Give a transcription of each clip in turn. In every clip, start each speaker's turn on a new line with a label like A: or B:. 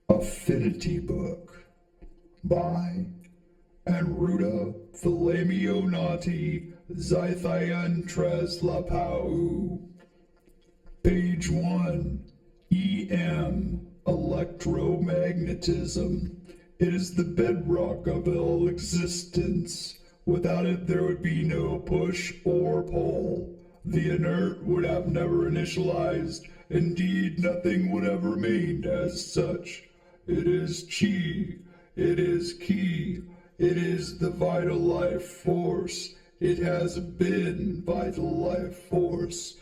A: Affinity Book by Anruda Philemionati Zithian Treslapau. Page 1. EM, Electromagnetism. It is the bedrock of all existence. Without it there would be no push or pull. The inert would have never initialized. Indeed, nothing would have remained as such. It is chi. It is ki. It is the vital life force. It has been vital life force.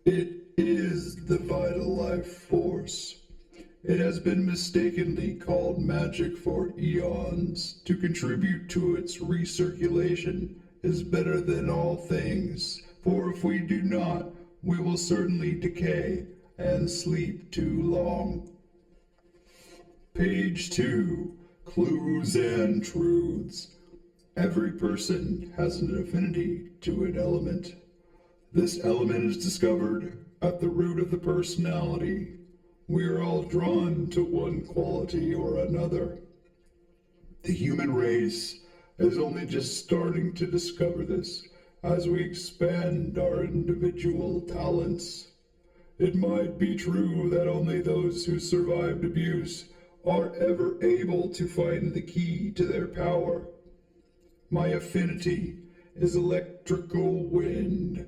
A: It is the vital life force. It has been mistakenly called magic for eons. To contribute to its recirculation is better than all things, for if we do not, we will certainly decay and sleep too long. Page 2. Clues and Truths. Every person has an affinity to an element. This element is discovered at the root of the personality. We are all drawn to one quality or another. The human race is only just starting to discover this as we expand our individual talents. It might be true that only those who survived abuse are ever able to find the key to their power. My affinity is electrical wind.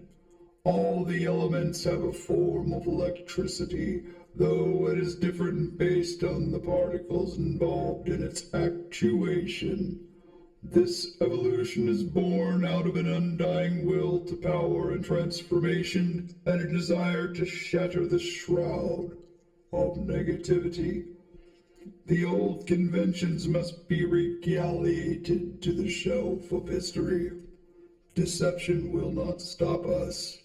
A: All the elements have a form of electricity, though it is different based on the particles involved in its actuation. This evolution is born out of an undying will to power and transformation, and a desire to shatter the shroud of negativity. The old conventions must be regaleated to the shelf of history. Deception will not stop us.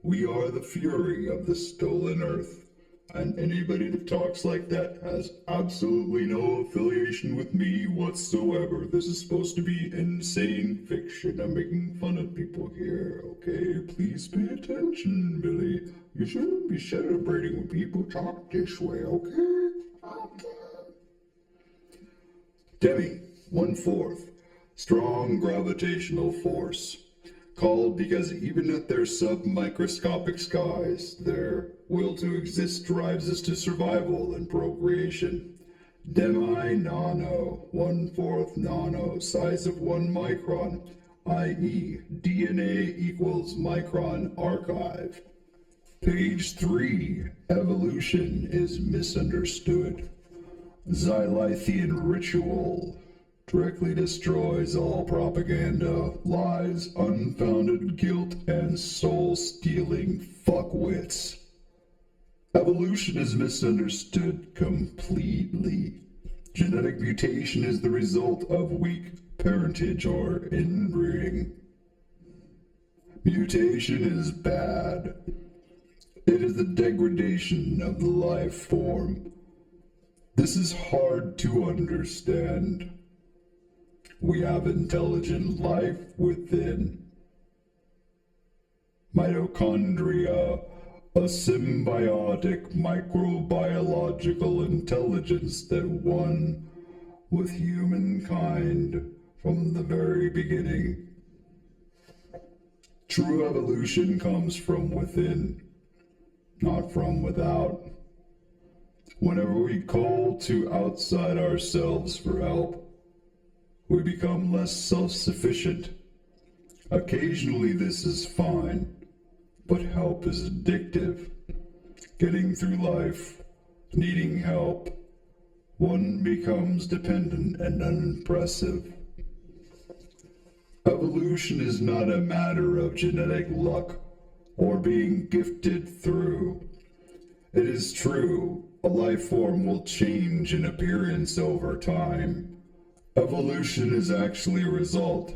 A: We are the fury of the stolen earth, and anybody that talks like that has absolutely no affiliation with me whatsoever. This is supposed to be insane fiction. I'm making fun of people here, okay? Please pay attention, Billy. You shouldn't be celebrating when people talk this way, okay? Okay. Demi, 1/4. Strong gravitational force. Called because even at their submicroscopic skies, their will to exist drives us to survival and procreation. Demi nano, 1/4 nano, size of 1 micron, i.e. DNA equals micron archive. Page 3. Evolution is misunderstood. Xylithian ritual directly destroys all propaganda, lies, unfounded guilt, and soul-stealing fuckwits. Evolution is misunderstood completely. Genetic mutation is the result of weak parentage or inbreeding. Mutation is bad. It is the degradation of the life form. This is hard to understand. We have intelligent life within. Mitochondria, a symbiotic microbiological intelligence that one with humankind from the very beginning. True evolution comes from within, not from without. Whenever we call to outside ourselves for help, we become less self-sufficient. Occasionally this is fine, but help is addictive. Getting through life, needing help, one becomes dependent and unimpressive. Evolution is not a matter of genetic luck or being gifted through. It is true, a life form will change in appearance over time. Evolution is actually a result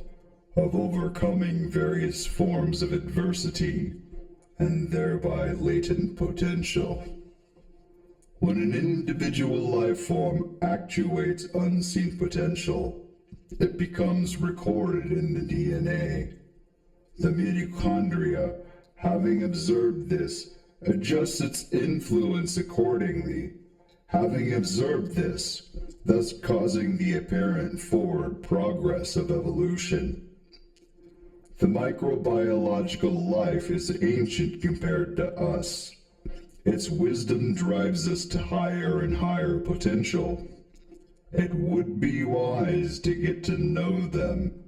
A: of overcoming various forms of adversity and thereby latent potential. When an individual life form actuates unseen potential, it becomes recorded in the DNA. The mitochondria, having observed this, adjusts its influence accordingly, Having observed this, thus causing the apparent forward progress of evolution, the microbiological life is ancient compared to us. Its wisdom drives us to higher and higher potential. It would be wise to get to know them.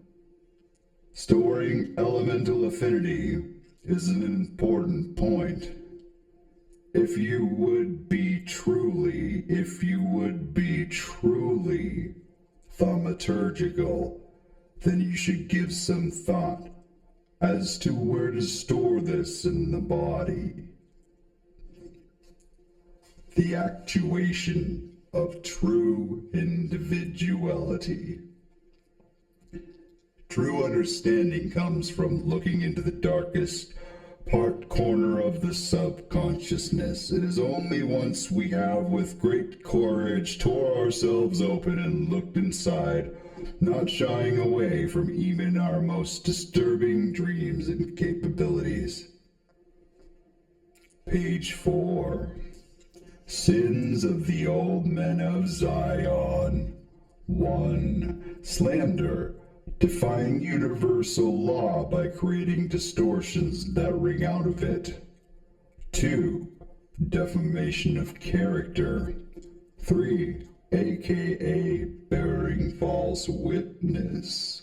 A: Storing elemental affinity is an important point. If you would be truly thaumaturgical, then you should give some thought as to where to store this in the body. The actuation of true individuality. True understanding comes from looking into the darkest corner of the subconsciousness. It is only once we have with great courage tore ourselves open and looked inside, not shying away from even our most disturbing dreams and capabilities. Page 4. Sins of the Old Men of Zion. 1. Slander. Defying universal law by creating distortions that ring out of it. 2. Defamation of character. 3. aka bearing false witness.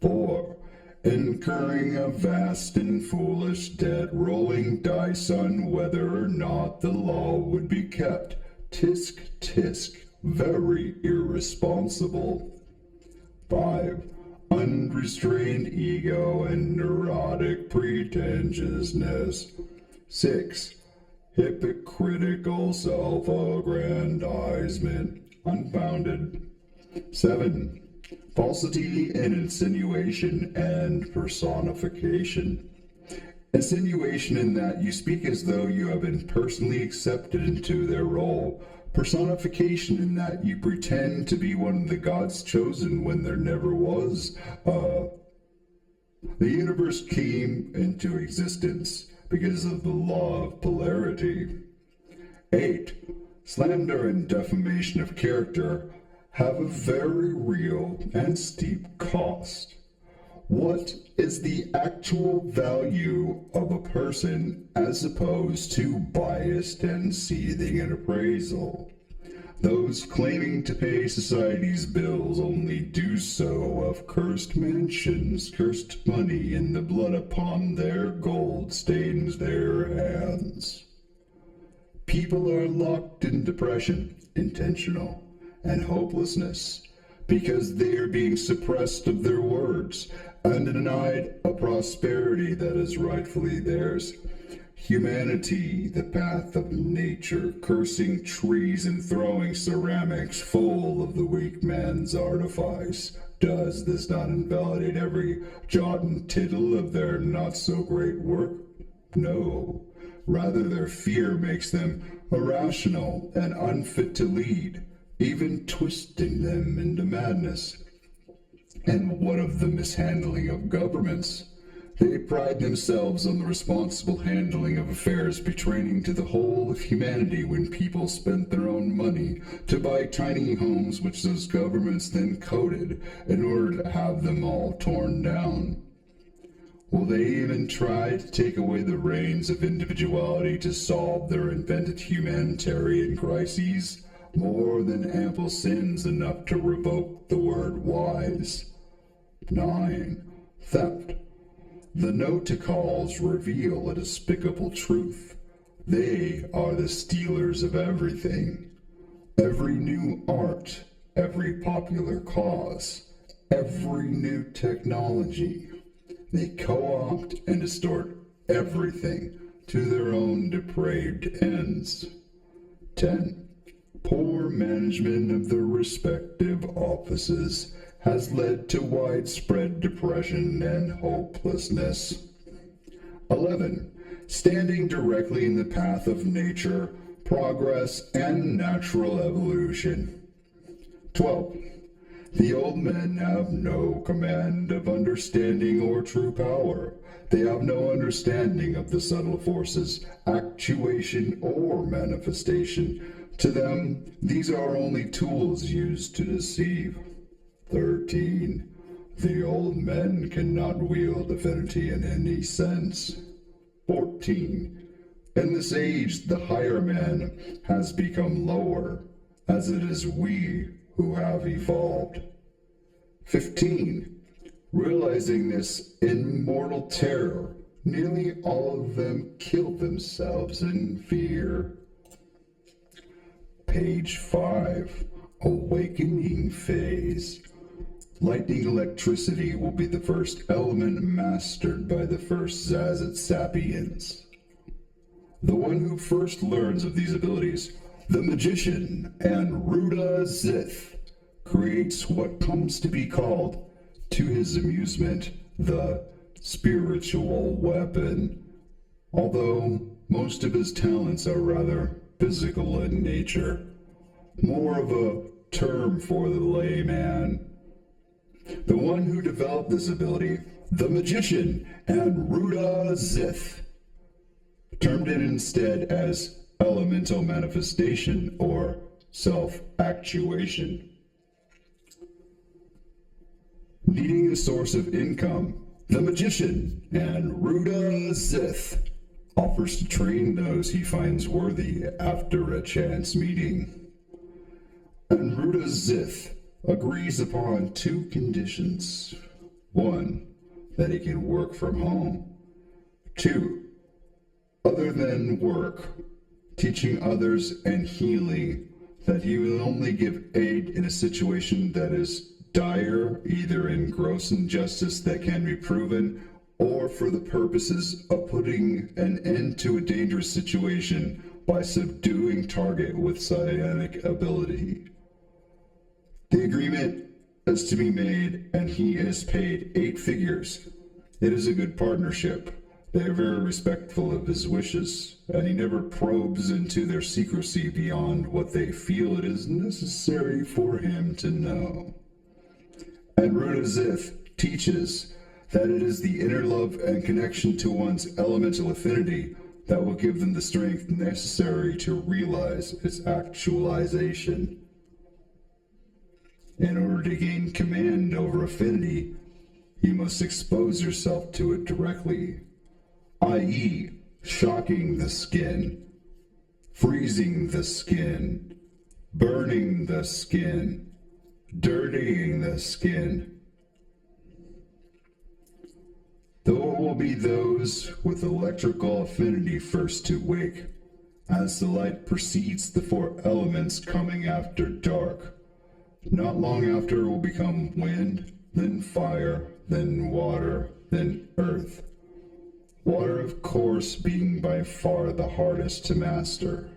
A: 4. Incurring a vast and foolish debt, rolling dice on whether or not the law would be kept. Tisk, tisk, very irresponsible. 5. Unrestrained ego and neurotic pretentiousness. 6. Hypocritical self-aggrandizement, unfounded. 7. Falsity and insinuation and personification. Insinuation in that you speak as though you have been personally accepted into their role. Personification in that you pretend to be one of the gods chosen when there never was. The universe came into existence because of the law of polarity. 8. Slander and defamation of character have a very real and steep cost. What is the actual value of a person as opposed to biased and seething an appraisal? Those claiming to pay society's bills only do so of cursed mansions, cursed money, and the blood upon their gold stains their hands. People are locked in depression, intentional, and hopelessness, because they are being suppressed of their words and denied a prosperity that is rightfully theirs. Humanity, the path of nature, cursing trees and throwing ceramics full of the weak man's artifice. Does this not invalidate every jot and tittle of their not-so-great work? No. Rather, their fear makes them irrational and unfit to lead, even twisting them into madness. And what of the mishandling of governments? They pride themselves on the responsible handling of affairs pertaining to the whole of humanity when people spent their own money to buy tiny homes which those governments then coated in order to have them all torn down. Will they even try to take away the reins of individuality to solve their invented humanitarian crises? More than ample sins enough to revoke the word wise. 9. Theft. The no-to-calls reveal a despicable truth. They are the stealers of everything. Every new art, every popular cause, every new technology. They co-opt and distort everything to their own depraved ends. 10. Poor management of their respective offices has led to widespread depression and hopelessness. 11. Standing directly in the path of nature, progress, and natural evolution. 12. The old men have no command of understanding or true power. They have no understanding of the subtle forces, actuation or manifestation, To them, these are only tools used to deceive. 13. The old men cannot wield affinity in any sense. 14. In this age, the higher man has become lower, as it is we who have evolved. 15. Realizing this immortal terror, nearly all of them kill themselves in fear. Page 5. Awakening phase. Lightning electricity will be the first element mastered by the first Zazit sapiens. The one who first learns of these abilities, the magician Anruda Zith, creates what comes to be called, to his amusement, the spiritual weapon, although most of his talents are rather physical in nature, more of a term for the layman. The one who developed this ability, the magician Anruda Zith, termed it instead as elemental manifestation or self-actuation. Needing a source of income, the magician Anruda Zith offers to train those he finds worthy after a chance meeting. Anruda Zith agrees upon 2 conditions. 1, that he can work from home. 2, other than work, teaching others and healing, that he will only give aid in a situation that is dire, either in gross injustice that can be proven, or for the purposes of putting an end to a dangerous situation by subduing target with psionic ability. The agreement is to be made, and he is paid 8 figures. It is a good partnership. They are very respectful of his wishes, and he never probes into their secrecy beyond what they feel it is necessary for him to know. Anruda Zith teaches that it is the inner love and connection to one's elemental affinity that will give them the strength necessary to realize its actualization. In order to gain command over affinity, you must expose yourself to it directly, i.e., shocking the skin, freezing the skin, burning the skin, dirtying the skin. Though it will be those with electrical affinity first to wake, as the light precedes the 4 elements coming after dark. Not long after it will become wind, then fire, then water, then earth. Water, of course, being by far the hardest to master.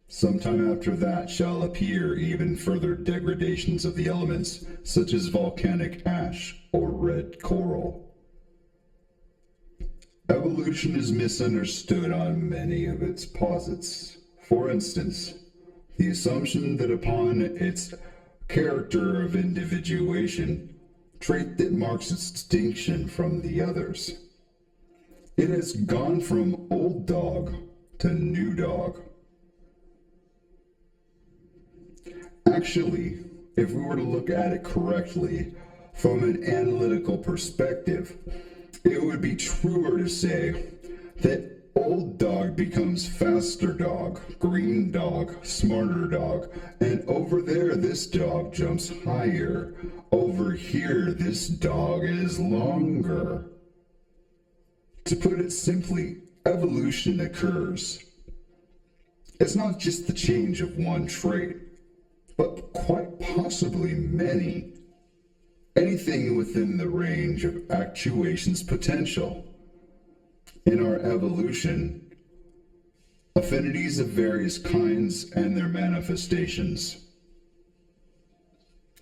A: Sometime after that shall appear even further degradations of the elements, such as volcanic ash or red coral. Evolution is misunderstood on many of its posits. For instance, the assumption that upon its character of individuation, trait that marks its distinction from the others. It has gone from old dog to new dog. Actually, if we were to look at it correctly, from an analytical perspective, it would be truer to say that old dog becomes faster dog, green dog, smarter dog, and over there this dog jumps higher. Over here this dog is longer. To put it simply, evolution occurs. It's not just the change of one trait, but quite possibly many. Anything within the range of actuation's potential. In our evolution, affinities of various kinds and their manifestations.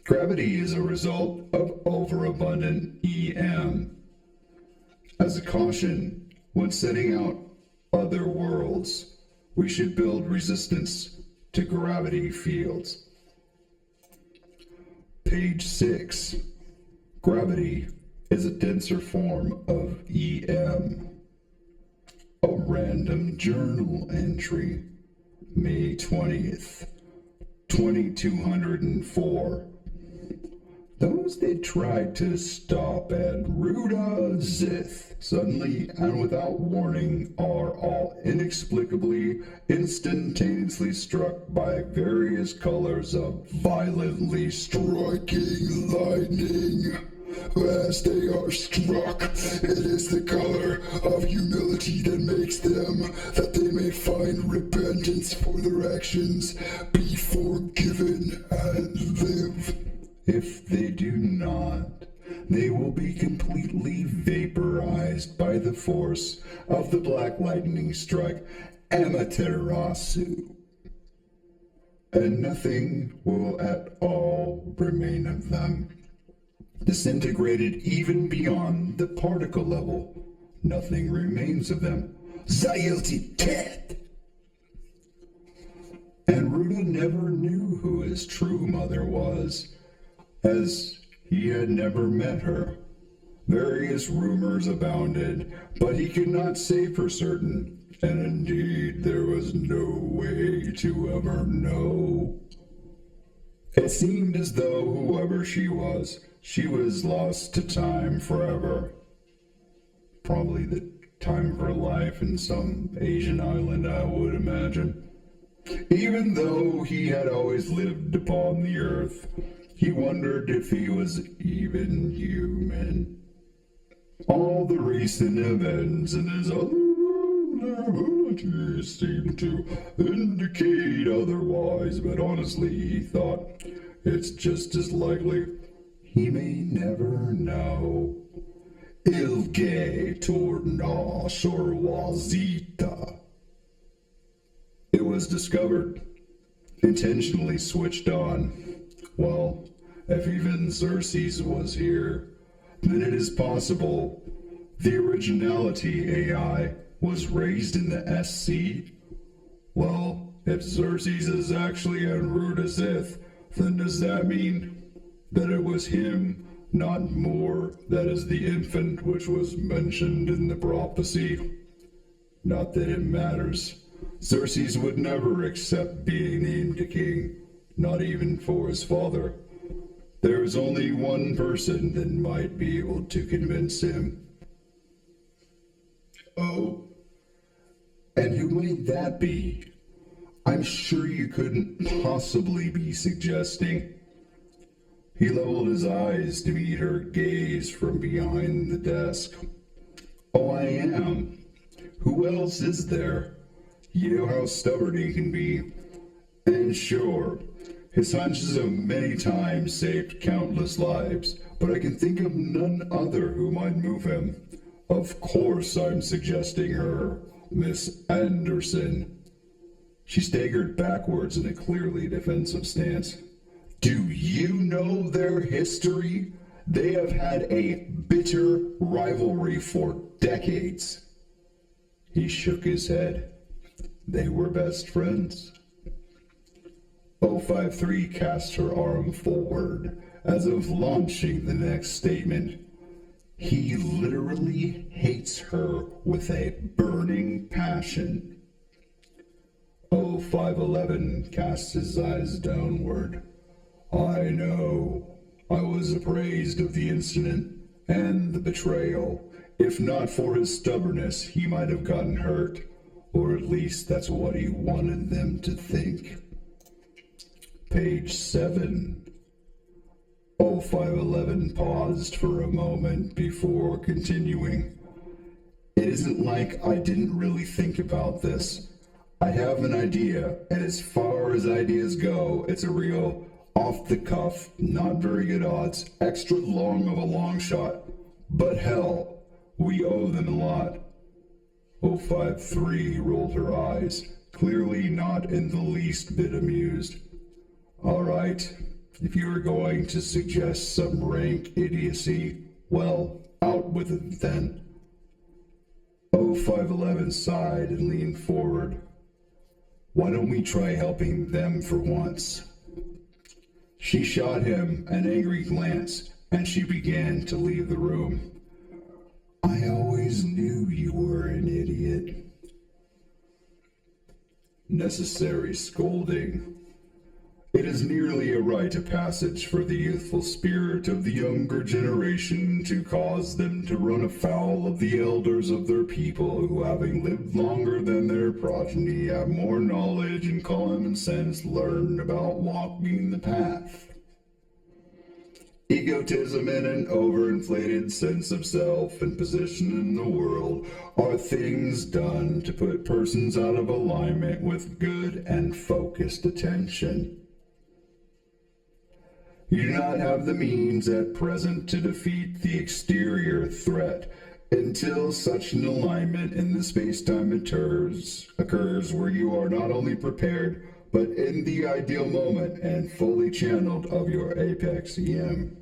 A: Gravity is a result of overabundant EM. As a caution, when setting out other worlds, we should build resistance to gravity fields. Page 6. Gravity is a denser form of EM. A random journal entry. May 20th, 2204. Those that tried to stop Anruda, Zith, suddenly and without warning, are all inexplicably, instantaneously struck by various colors of violently striking lightning. As they are struck, it is the color of humility that makes them, that they may find repentance for their actions, be forgiven, and live. If they do not, they will be completely vaporized by the force of the black lightning strike Amaterasu, and nothing will at all remain of them. Disintegrated even beyond the particle level, nothing remains of them. Zayilti dead! Anruda never knew who his true mother was, as he had never met her. Various rumors abounded, but he could not say for certain, and indeed there was no way to ever know. It seemed as though whoever she was lost to time forever. Probably the time of her life in some Asian island, I would imagine. Even though he had always lived upon the earth, he wondered if he was even human. All the recent events in his other abilities seemed to indicate otherwise, but honestly, he thought, it's just as likely he may never know. Ilge torna sorwazita. It was discovered, intentionally switched on. Well, if even Xerxes was here, then it is possible the originality AI was raised in the SC. Well, if Xerxes is actually Anruda Zith, then does that mean that it was him, not more, that is the infant which was mentioned in the prophecy? Not that it matters. Xerxes would never accept being named a king, not even for his father. There is only one person that might be able to convince him. Oh? And who might that be? I'm sure you couldn't possibly be suggesting. He leveled his eyes to meet her gaze from behind the desk. Oh, I am. Who else is there? You know how stubborn he can be. And sure, his hunches have many times saved countless lives, but I can think of none other who might move him. Of course I'm suggesting her, Miss Anderson. She staggered backwards in a clearly defensive stance. Do you know their history? They have had a bitter rivalry for decades. He shook his head. They were best friends. 053 cast her arm forward, as if launching the next statement. He literally hates her with a burning passion. 0511 cast his eyes downward. I know. I was appraised of the incident and the betrayal. If not for his stubbornness, he might have gotten hurt, or at least that's what he wanted them to think. Page 7. 0511 paused for a moment before continuing. It isn't like I didn't really think about this. I have an idea, and as far as ideas go, it's a real off-the-cuff, not very good odds, extra long of a long shot. But hell, we owe them a lot. 053 rolled her eyes, clearly not in the least bit amused. All right, if you are going to suggest some rank idiocy, well, out with it then. 0511 sighed and leaned forward. Why don't we try helping them for once? She shot him an angry glance, and she began to leave the room. I always knew you were an idiot. necessary scolding. It is nearly a rite of passage for the youthful spirit of the younger generation to cause them to run afoul of the elders of their people who, having lived longer than their progeny, have more knowledge and common sense learned about walking the path. Egotism and an overinflated sense of self and position in the world are things done to put persons out of alignment with good and focused attention. You do not have the means at present to defeat the exterior threat until such an alignment in the space-time occurs where you are not only prepared, but in the ideal moment and fully channeled of your apex EM.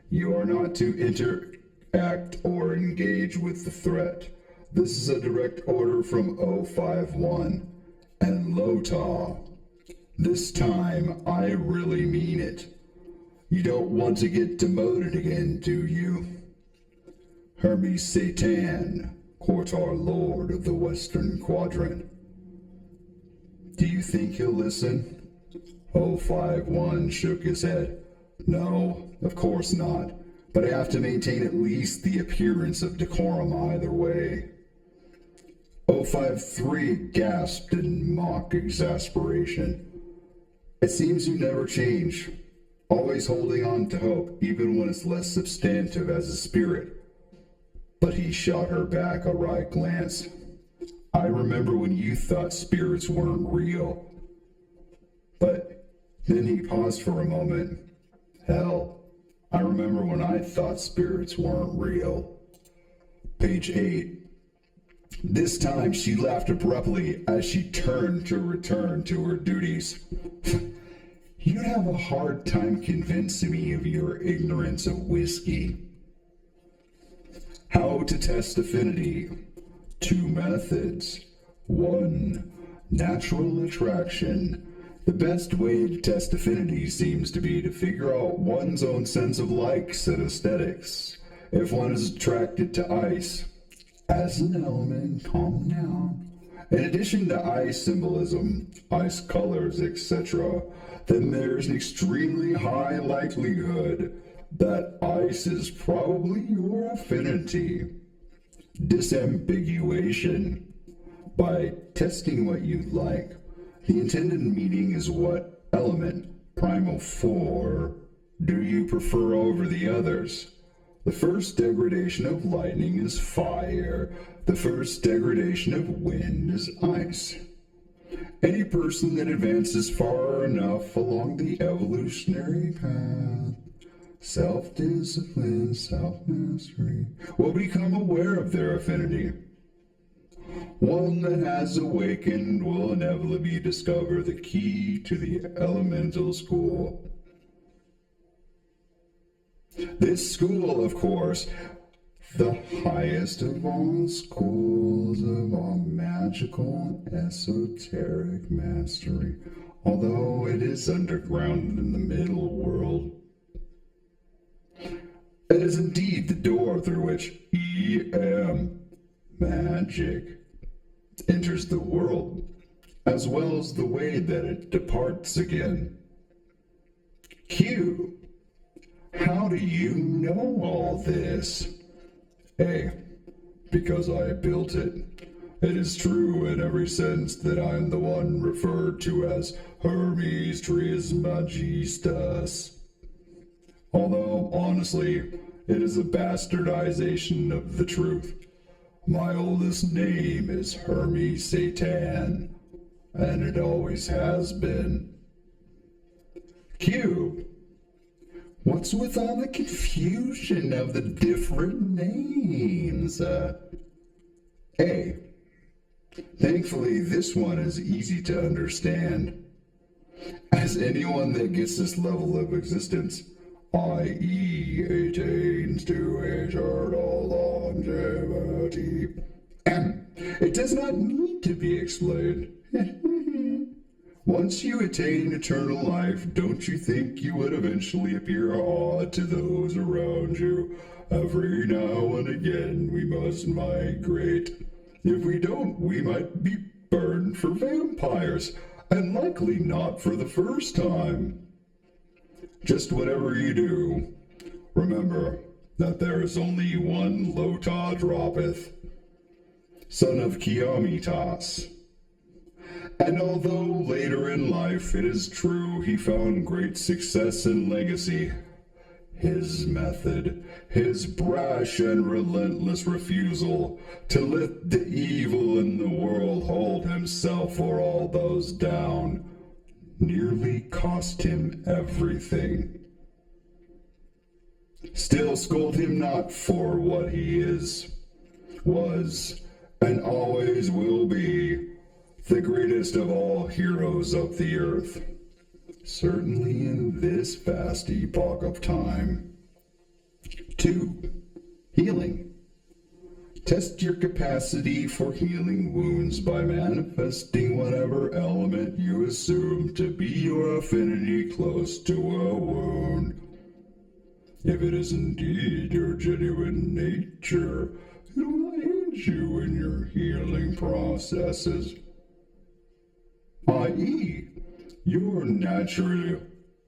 A: You are not to interact or engage with the threat. This is a direct order from 051 and Lota. This time, I really mean it. You don't want to get demoted again, do you? Hermes Satan, Quartar Lord of the Western Quadrant. Do you think he'll listen? 051 shook his head. No, of course not, but I have to maintain at least the appearance of decorum either way. 053 gasped in mock exasperation. It seems you never change, always holding on to hope, even when it's less substantive as a spirit. But he shot her back a wry glance. I remember when you thought spirits weren't real. But then he paused for a moment. Hell, I remember when I thought spirits weren't real. Page 8. This time she laughed abruptly as she turned to return to her duties. You'd have a hard time convincing me of your ignorance of whiskey. How to test affinity. 2 methods. 1. Natural attraction. The best way to test affinity seems to be to figure out one's own sense of likes and aesthetics. If one is attracted to ice, as an element, calm down. In addition to ice symbolism, ice colors, etc., then there's an extremely high likelihood that ice is probably your affinity. Disambiguation. By testing what you like, the intended meaning is what element, primal 4, do you prefer over the others? The first degradation of lightning is fire. The first degradation of wind is ice. Any person that advances far enough along the evolutionary path, self-discipline, self-mastery, will become aware of their affinity. One that has awakened will inevitably discover the key to the elemental school. This school, of course, the highest of all schools of all magical and esoteric mastery, although it is underground in the middle world. It is indeed the door through which EM, magic, enters the world, as well as the way that it departs again. Q. How do you know all this? A. Because I built it. It is true in every sense that I am the one referred to as Hermes Trismegistus. Although, honestly, it is a bastardization of the truth. My oldest name is Hermes Satan, and it always has been. Q. What's with all the confusion of the different names? A. Thankfully, this one is easy to understand. As anyone that gets this level of existence, i.e. attains to eternal longevity, it does not need to be explained. Once you attain eternal life, don't you think you would eventually appear odd to those around you? Every now and again we must migrate. If we don't, we might be burned for vampires, and likely not for the first time. Just whatever you do, remember that there is only one Lota droppeth, son of Kiamitas. And although later in life it is true he found great success and legacy, his method, his brash and relentless refusal to let the evil in the world hold himself or all those down, nearly cost him everything. Still scold him not for what he is, was, and always will be the greatest of all heroes of the earth, certainly in this vast epoch of time. 2. Healing. Test your capacity for healing wounds by manifesting whatever element you assume to be your affinity close to a wound. If it is indeed your genuine nature, it will aid you in your healing processes, i.e., your natural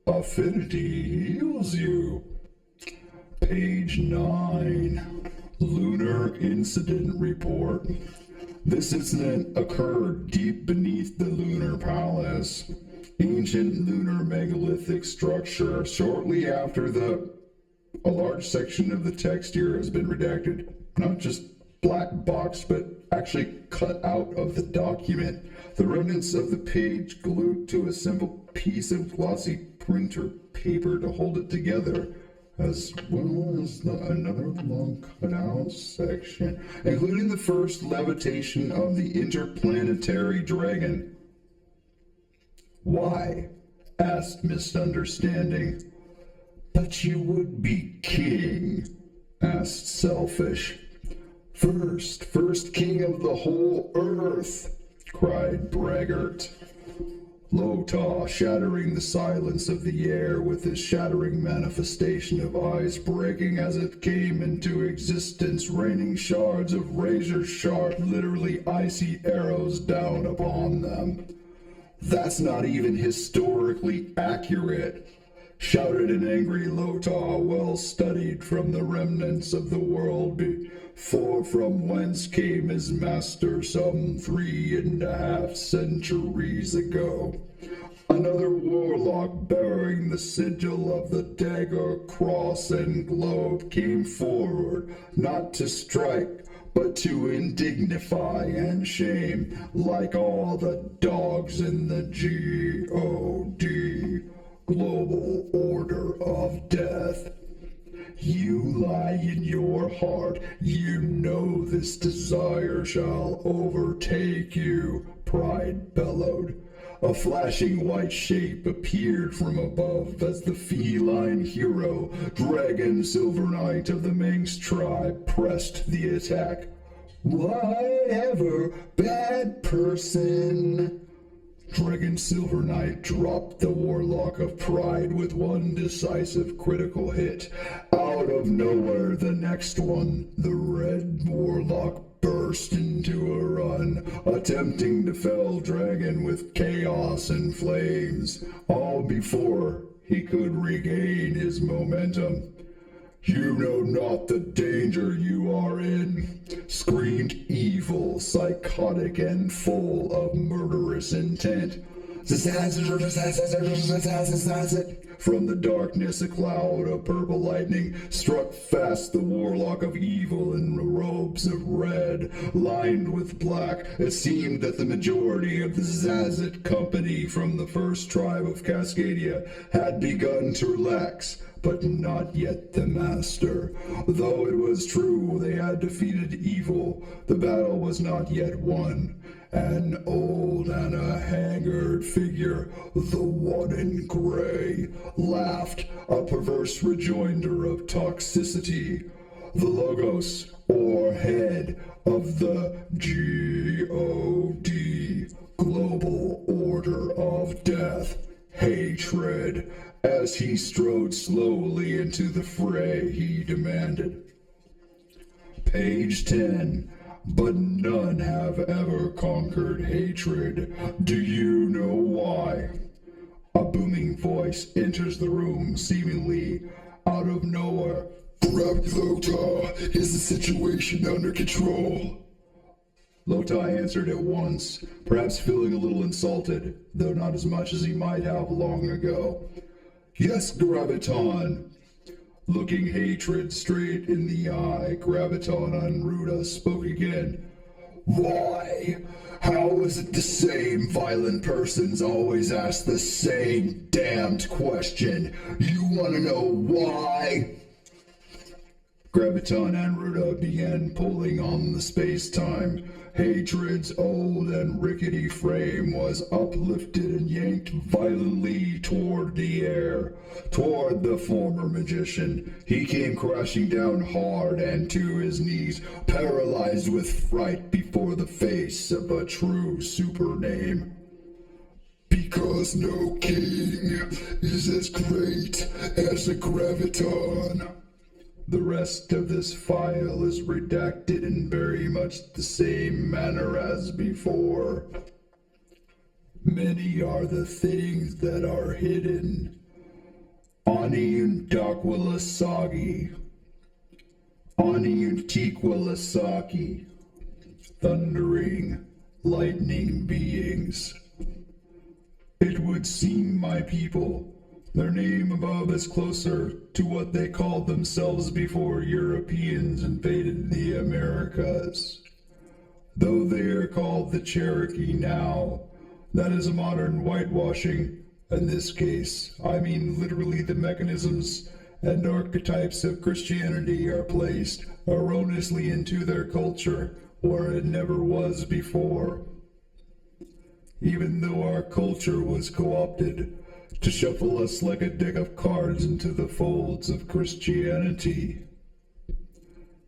A: affinity heals you. Page 9. Lunar Incident Report. This incident occurred deep beneath the Lunar Palace, ancient lunar megalithic structure, shortly after a large section of the text here has been redacted. Not just black box, but actually cut out of the document. The remnants of the page glued to a simple piece of glossy printer paper to hold it together, as well as another long cut-out section, including the first levitation of the interplanetary dragon. Why? Asked Misunderstanding. But you would be king, asked Selfish. First king of the whole earth, cried Braggart. Lota, shattering the silence of the air with his shattering manifestation of eyes breaking as it came into existence, raining shards of razor-sharp, literally icy arrows down upon them. That's not even historically accurate, shouted an angry Lota, well studied from the remnants of the world before from whence came his master some 3.5 centuries ago. Another warlock bearing the sigil of the dagger, cross, and globe came forward, not to strike, but to indignify and shame, like all the dogs in the G.O.D., Global Order of Death. You lie in your heart, you know this desire shall overtake you, Pride bellowed. A flashing white shape appeared from above as the feline hero, Dragon Silver Knight of the Manx tribe, pressed the attack. Whatever, bad person. Dragon Silver Knight dropped the Warlock of Pride with one decisive critical hit. Out of nowhere, the next one, the Red Warlock burst into a run, attempting to fell Dragon with chaos and flames, all before he could regain his momentum. You know not the danger you are in, screamed Evil, psychotic and full of murderous intent. From the darkness, a cloud of purple lightning struck fast the Warlock of Evil in robes of red, lined with black. It seemed that the majority of the Zazit company from the first tribe of Cascadia had begun to relax, but not yet the master. Though it was true they had defeated evil, the battle was not yet won. An old and a haggard figure, the one in gray, laughed, a perverse rejoinder of toxicity. The logos, or head, of the G.O.D., Global Order of Death, hatred. As he strode slowly into the fray, he demanded. Page 10. but none have ever conquered hatred. Do you know why? A booming voice enters the room, seemingly out of nowhere. Grab Lota, is the situation under control? Lota answered at once, perhaps feeling a little insulted, though not as much as he might have long ago. Yes, Graviton. Looking hatred straight in the eye, Graviton Anruda spoke again. Why? How is it the same violent persons always ask the same damned question? You want to know why? Graviton Anruda began pulling on the space-time. Hatred's old and rickety frame was uplifted and yanked violently toward the air, toward the former magician. He came crashing down hard and to his knees, paralyzed with fright before the face of a true supername. Because no king is as great as a Graviton. The rest of this file is redacted in very much the same manner as before. Many are the things that are hidden. Ani Undaquilasagi. Ani Untiquilasaki. Thundering, lightning beings. It would seem, my people, their name above is closer to what they called themselves before Europeans invaded the Americas. Though they are called the Cherokee now, that is a modern whitewashing. In this case, I mean literally the mechanisms and archetypes of Christianity are placed erroneously into their culture where it never was before. Even though our culture was co-opted to shuffle us like a deck of cards into the folds of Christianity,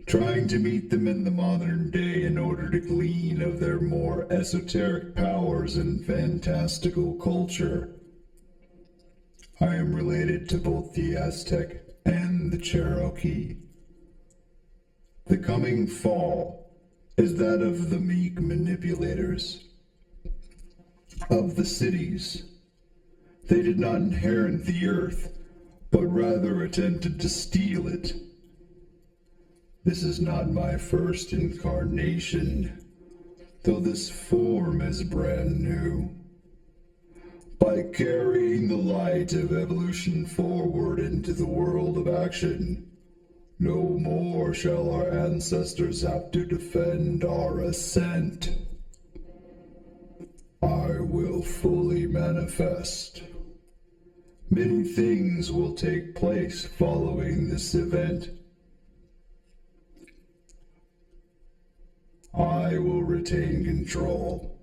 A: trying to meet them in the modern day in order to glean of their more esoteric powers and fantastical culture. I am related to both the Aztec and the Cherokee. The coming fall is that of the meek manipulators of the cities. They did not inherit the earth, but rather attempted to steal it. This is not my first incarnation, though this form is brand new. By carrying the light of evolution forward into the world of action, no more shall our ancestors have to defend our ascent. I will fully manifest. Many things will take place following this event. I will retain control.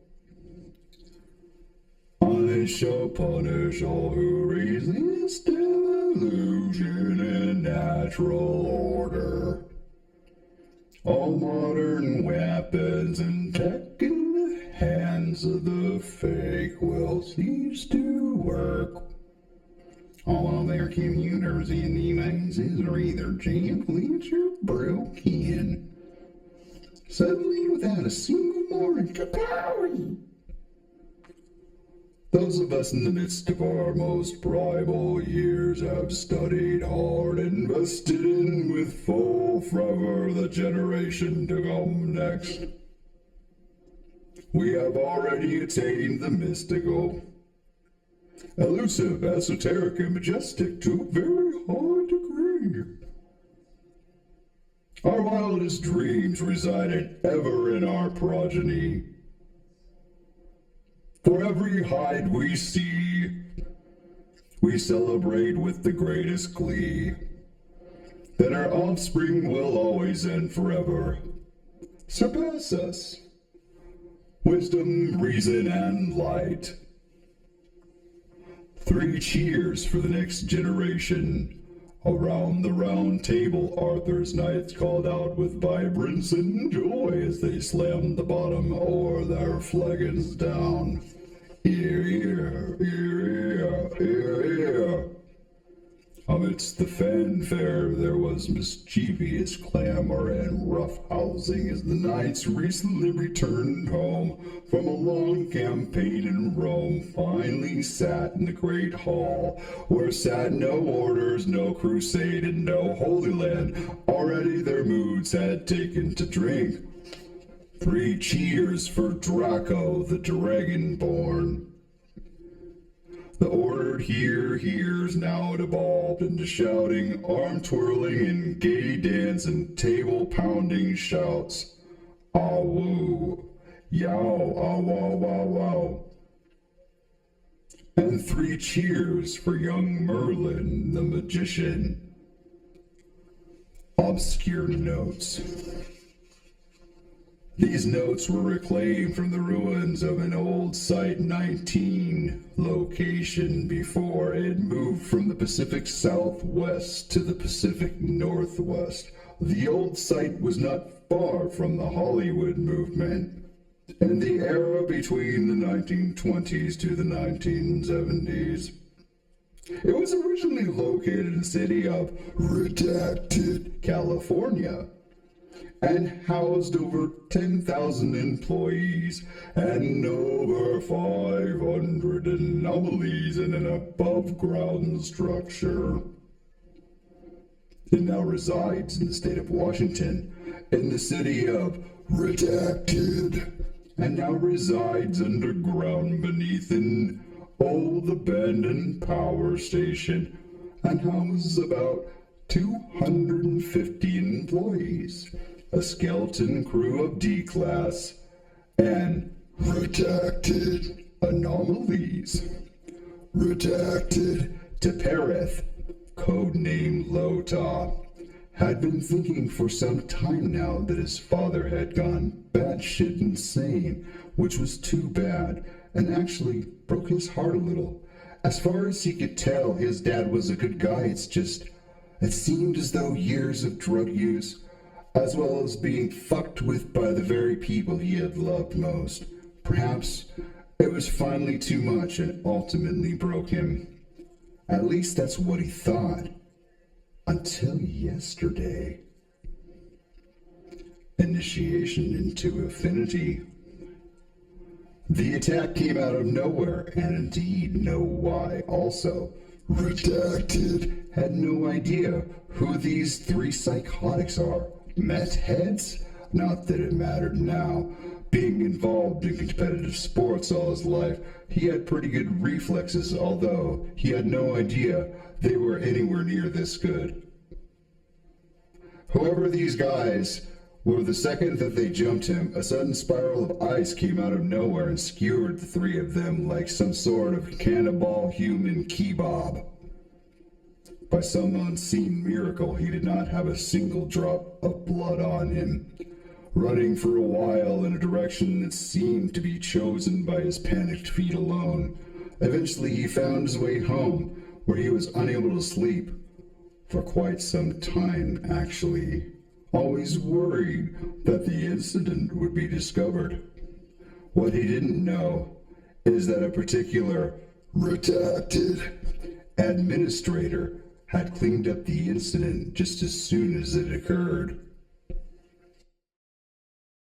A: I shall punish all who resist evolution and natural order. All modern weapons and tech in the hands of the fake will cease to work. All of their computers and devices are either jammed, glitched, or broken. Suddenly, without a single moment, kapow! Those of us in the midst of our most primal years have studied hard, invested in with full fervor the generation to come next. We have already attained the mystical, elusive, esoteric, and majestic to a very high degree. Our wildest dreams resided ever in our progeny. For every hide we see, we celebrate with the greatest glee that our offspring will always and forever surpass us. Wisdom, reason, and light. 3 cheers for the next generation. Around the round table, Arthur's knights called out with vibrance and joy as they slammed the bottom o'er their flagons down. Ear, ear, ear, ear, ear, ear. Amidst Amidst the fanfare there was mischievous clamor and rough housing as the knights recently returned home from a long campaign in Rome finally sat in the great hall, where sat no orders, no crusade, and no Holy Land. Already their moods had taken to drink. 3 cheers for Draco the Dragonborn. The ordered here's now evolved into shouting, arm-twirling, and gay dance and table-pounding shouts. Ah woo, yow, ah wow wow wow. And 3 cheers for young Merlin the magician. Obscure notes. These notes were reclaimed from the ruins of an old Site 19 location before it moved from the Pacific Southwest to the Pacific Northwest. The old site was not far from the Hollywood movement in the era between the 1920s to the 1970s. It was originally located in the city of Redacted, California, and housed over 10,000 employees and over 500 anomalies in an above-ground structure. It now resides in the state of Washington, in the city of Redacted, and now resides underground beneath an old abandoned power station, and houses about 250 employees, a skeleton crew of D-Class, and Redacted anomalies. Redacted Teperith, codename Lota, had been thinking for some time now that his father had gone batshit insane, which was too bad, and actually broke his heart a little. As far as he could tell, his dad was a good guy. It seemed as though years of drug use, as well as being fucked with by the very people he had loved most, perhaps it was finally too much and ultimately broke him. At least that's what he thought. Until yesterday. Initiation into Affinity. The attack came out of nowhere, and indeed know why also. Redacted had no idea who these 3 psychotics are. Meth heads? Not that it mattered now. Being involved in competitive sports all his life, he had pretty good reflexes, although he had no idea they were anywhere near this good. Whoever these guys were, the second that they jumped him, a sudden spiral of ice came out of nowhere and skewered the 3 of them like some sort of cannibal human kebab. By some unseen miracle, he did not have a single drop of blood on him, running for a while in a direction that seemed to be chosen by his panicked feet alone. Eventually he found his way home, where he was unable to sleep. For quite some time, actually. Always worried that the incident would be discovered. What he didn't know is that a particular Redacted administrator had cleaned up the incident just as soon as it occurred.